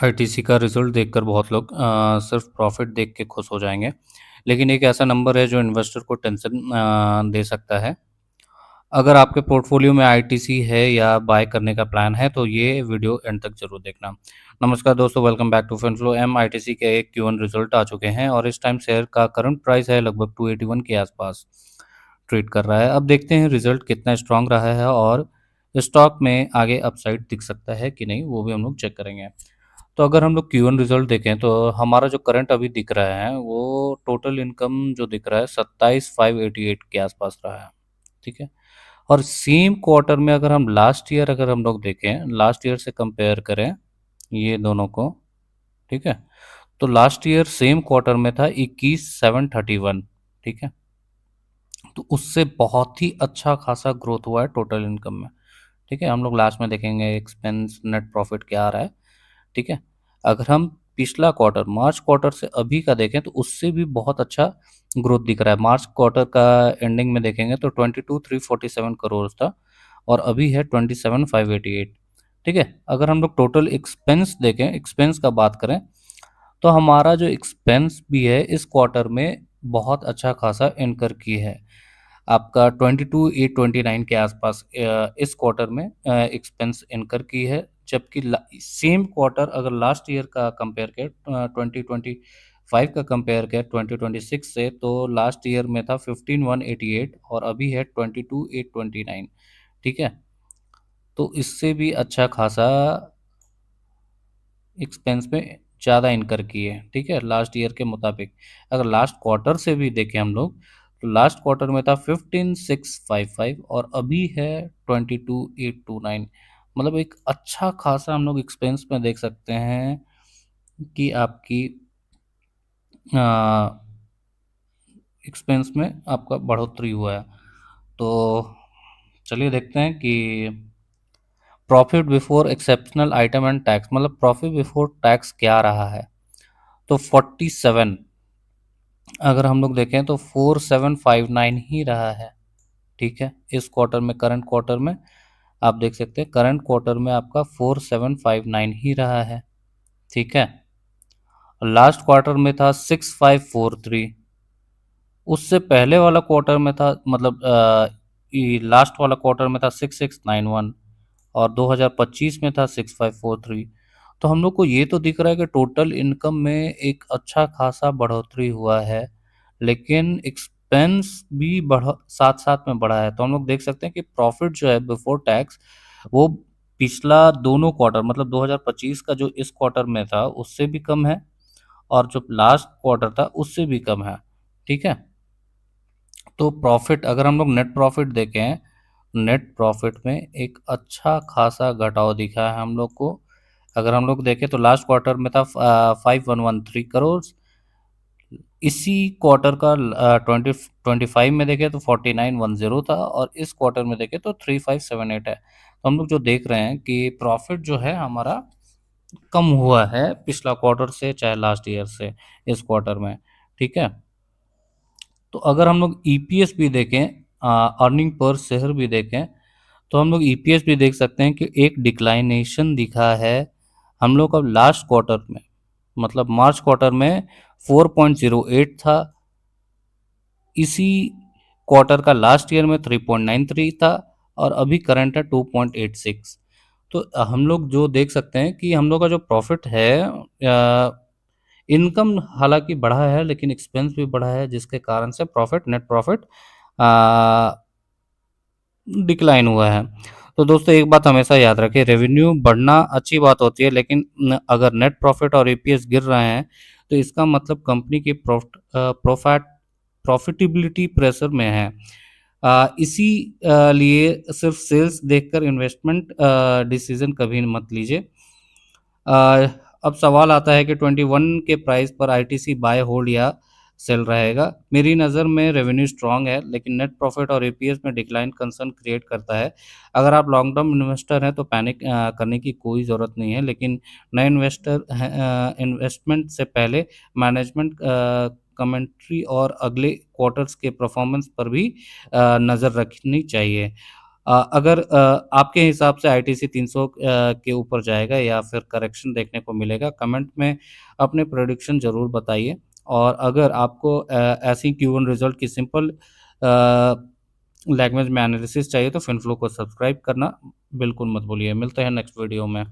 ITC का result देखकर बहुत लोग सिर्फ प्रॉफ़िट देख के खुश हो जाएँगे। लेकिन एक ऐसा नंबर है जो इन्वेस्टर को टेंशन दे सकता है। अगर आपके पोर्टफ़ोलियो में आईटीसी है या बाय करने का प्लान है तो ये वीडियो एंड तक ज़रूर देखना। नमस्कार दोस्तों, welcome back to fund flow. ITC के एक Q1 रिज़ल्ट आ चुके हैं और इस टाइम शेयर का करंट प्राइस है लगभग 281 के आसपास ट्रेड कर रहा है। अब देखते हैं रिज़ल्ट कितना स्ट्रॉन्ग रहा है और स्टॉक में आगे अपसाइड दिख सकता है कि नहीं, वो भी हम लोग चेक करेंगे। तो अगर हम लोग Q1 रिजल्ट देखें तो हमारा जो करंट अभी दिख रहा है वो टोटल इनकम जो दिख रहा है 27,588 के आसपास रहा है। ठीक है। और सेम क्वार्टर में अगर हम लास्ट ईयर अगर हम लोग देखें, लास्ट ईयर से कंपेयर करें ये दोनों को, ठीक है, तो लास्ट ईयर सेम क्वार्टर में था 21,731। ठीक है। तो उससे बहुत ही अच्छा खासा ग्रोथ हुआ है टोटल इनकम में। ठीक है। हम लोग लास्ट में देखेंगे एक्सपेंस नेट प्रॉफिट क्या आ रहा है। ठीक है। अगर हम पिछला क्वार्टर मार्च क्वार्टर से अभी का देखें तो उससे भी बहुत अच्छा ग्रोथ दिख रहा है। मार्च क्वार्टर का एंडिंग में देखेंगे तो 22,347 करोड़ था और अभी है 27,588। ठीक है। अगर हम लोग टोटल एक्सपेंस देखें, एक्सपेंस का बात करें तो हमारा जो एक्सपेंस भी है इस क्वार्टर में बहुत अच्छा खासा इनकर की है। आपका 22,829 के आसपास इस क्वार्टर में एक्सपेंस इनकर की है, जबकि सेम क्वार्टर अगर लास्ट ईयर का कंपेयर करें 2025 का कंपेयर करें 2026 से, तो लास्ट ईयर में था 15,188 और अभी है 22,829। ठीक है। तो इससे भी अच्छा खासा एक्सपेंस में ज़्यादा इनकर की है। ठीक है, लास्ट ईयर के मुताबिक। अगर लास्ट क्वार्टर से भी देखें हम लोग तो लास्ट क्वार्टर में था 15,655 और अभी है 22,829। मतलब एक अच्छा खासा हम लोग एक्सपेंस में देख सकते हैं कि आपकी एक्सपेंस में आपका बढ़ोतरी हुआ है। तो चलिए देखते हैं कि profit before exceptional item and tax, मतलब प्रॉफिट बिफोर टैक्स क्या रहा है। तो 47, अगर हम लोग देखें तो 4759 ही रहा है। ठीक है। इस क्वार्टर में, करंट क्वार्टर में आप देख सकते हैं करंट क्वार्टर में आपका 4759 ही रहा है। ठीक है। लास्ट क्वार्टर में था 6543। उससे पहले वाला क्वार्टर में था, मतलब लास्ट वाला क्वार्टर में था 6691 और 2025 में था 6543। तो हम लोग को ये तो दिख रहा है कि टोटल इनकम में एक अच्छा खासा बढ़ोतरी हुआ है, लेकिन एक्सपेंस भी बढ़ साथ साथ में बढ़ा है। तो हम लोग देख सकते हैं कि प्रॉफिट जो है बिफोर टैक्स वो पिछला दोनों क्वार्टर, मतलब 2025 का जो इस क्वार्टर में था उससे भी कम है और जो लास्ट क्वार्टर था उससे भी कम है। ठीक है। तो प्रॉफिट, अगर हम लोग नेट प्रॉफिट देखें, नेट प्रॉफिट में एक अच्छा खासा घटाव दिखा है हम लोग को। अगर हम लोग देखें तो लास्ट क्वार्टर में था 5113 करोड़, इसी क्वार्टर का 2025 में देखें तो 4910 था और इस क्वार्टर में देखें तो 3578 है। तो हम लोग जो देख रहे हैं कि प्रॉफिट जो है हमारा कम हुआ है पिछला क्वार्टर से, चाहे लास्ट ईयर से इस क्वार्टर में। ठीक है। तो अगर हम लोग ईपीएस भी देखें, अर्निंग पर शेयर भी देखें, तो हम लोग ईपीएस भी देख सकते हैं कि एक डिक्लाइनेशन दिखा है हम लोग। अब लास्ट क्वार्टर में, मतलब मार्च क्वार्टर में 4.08 था, इसी क्वार्टर का लास्ट ईयर में 3.93 था और अभी करंट है 2.86। तो हम लोग जो देख सकते हैं कि हम लोग का जो प्रॉफिट है, इनकम हालांकि बढ़ा है लेकिन एक्सपेंस भी बढ़ा है, जिसके कारण से प्रॉफिट, नेट प्रॉफिट डिक्लाइन हुआ है। तो दोस्तों एक बात हमेशा याद रखें, रेवेन्यू बढ़ना अच्छी बात होती है, लेकिन अगर नेट प्रॉफिट और ईपीएस गिर रहे हैं तो इसका मतलब कंपनी की प्रॉफिटेबिलिटी प्रेशर में है। इसी लिए सिर्फ सेल्स देखकर इन्वेस्टमेंट डिसीजन कभी मत लीजिए। अ, अब सवाल आता है कि 21 के प्राइस पर आईटीसी बाय, होल्ड या सेल रहेगा। मेरी नज़र में रेवेन्यू स्ट्रांग है लेकिन नेट प्रॉफिट और एपीएस में डिक्लाइन कंसर्न क्रिएट करता है। अगर आप लॉन्ग टर्म इन्वेस्टर हैं तो पैनिक करने की कोई ज़रूरत नहीं है, लेकिन नए इन्वेस्टर इन्वेस्टमेंट से पहले मैनेजमेंट कमेंट्री और अगले क्वार्टर्स के परफॉर्मेंस पर भी नज़र रखनी चाहिए। अगर आपके हिसाब से आईटीसी 300 के ऊपर जाएगा या फिर करेक्शन देखने को मिलेगा, कमेंट में अपने प्रेडिक्शन ज़रूर बताइए। और अगर आपको ऐसी Q1 रिजल्ट की सिंपल लैंग्वेज में एनालिसिस चाहिए तो फिनफ्लो को सब्सक्राइब करना बिल्कुल मत भूलिए। मिलते हैं नेक्स्ट वीडियो में।